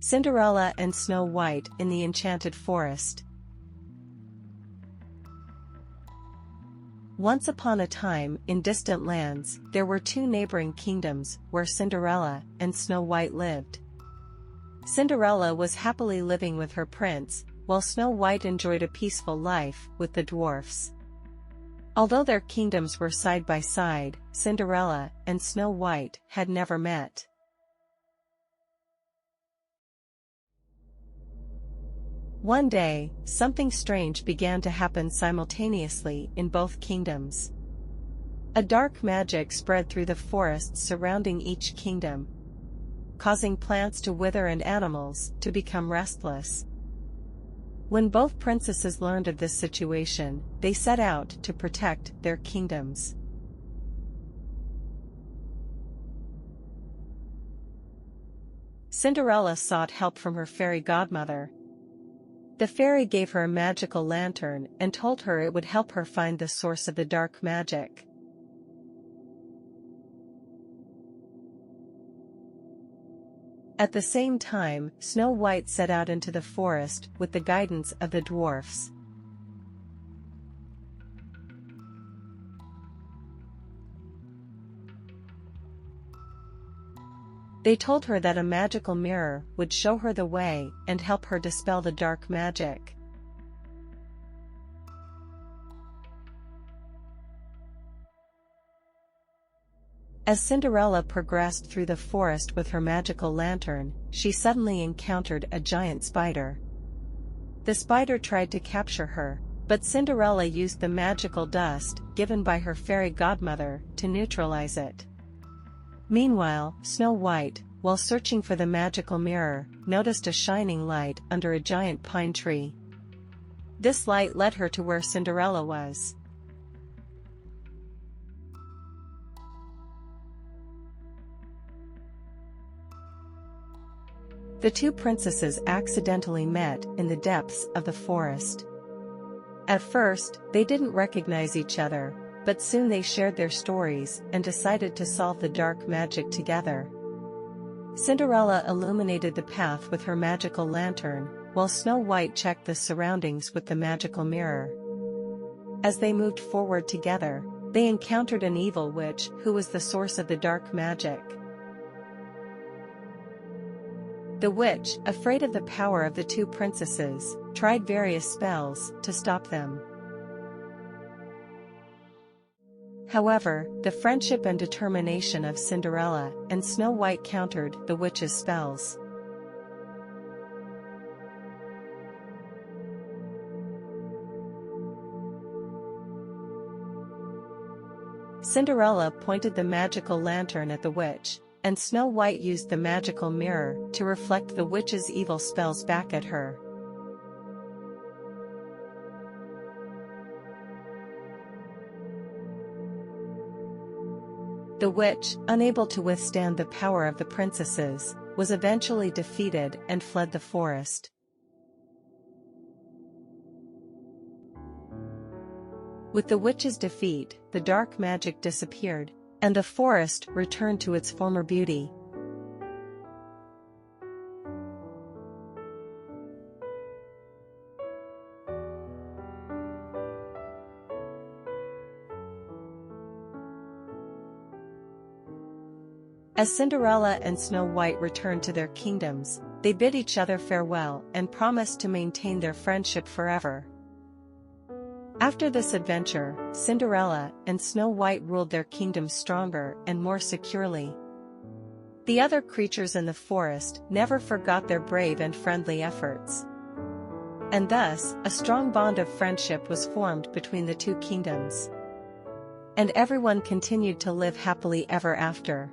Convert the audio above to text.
Cinderella and Snow White in the Enchanted Forest. Once upon a time, in distant lands, there were two neighboring kingdoms where Cinderella and Snow White lived. Cinderella was happily living with her prince, while Snow White enjoyed a peaceful life with the dwarfs. Although their kingdoms were side by side, Cinderella and Snow White had never met. One day, something strange began to happen simultaneously in both kingdoms. A dark magic spread through the forests surrounding each kingdom, causing plants to wither and animals to become restless. When both princesses learned of this situation, they set out to protect their kingdoms. Cinderella sought help from her fairy godmother. The fairy gave her a magical lantern and told her it would help her find the source of the dark magic. At the same time, Snow White set out into the forest with the guidance of the dwarfs. They told her that a magical mirror would show her the way and help her dispel the dark magic. As Cinderella progressed through the forest with her magical lantern, she suddenly encountered a giant spider. The spider tried to capture her, but Cinderella used the magical dust given by her fairy godmother to neutralize it. Meanwhile, Snow White, while searching for the magical mirror, noticed a shining light under a giant pine tree. This light led her to where Cinderella was. The two princesses accidentally met in the depths of the forest. At first, they didn't recognize each other, but soon they shared their stories and decided to solve the dark magic together. Cinderella illuminated the path with her magical lantern, while Snow White checked the surroundings with the magical mirror. As they moved forward together, they encountered an evil witch who was the source of the dark magic. The witch, afraid of the power of the two princesses, tried various spells to stop them. However, the friendship and determination of Cinderella and Snow White countered the witch's spells. Cinderella pointed the magical lantern at the witch, and Snow White used the magical mirror to reflect the witch's evil spells back at her. The witch, unable to withstand the power of the princesses, was eventually defeated and fled the forest. With the witch's defeat, the dark magic disappeared, and the forest returned to its former beauty. As Cinderella and Snow White returned to their kingdoms, they bid each other farewell and promised to maintain their friendship forever. After this adventure, Cinderella and Snow White ruled their kingdoms stronger and more securely. The other creatures in the forest never forgot their brave and friendly efforts. And thus, a strong bond of friendship was formed between the two kingdoms. And everyone continued to live happily ever after.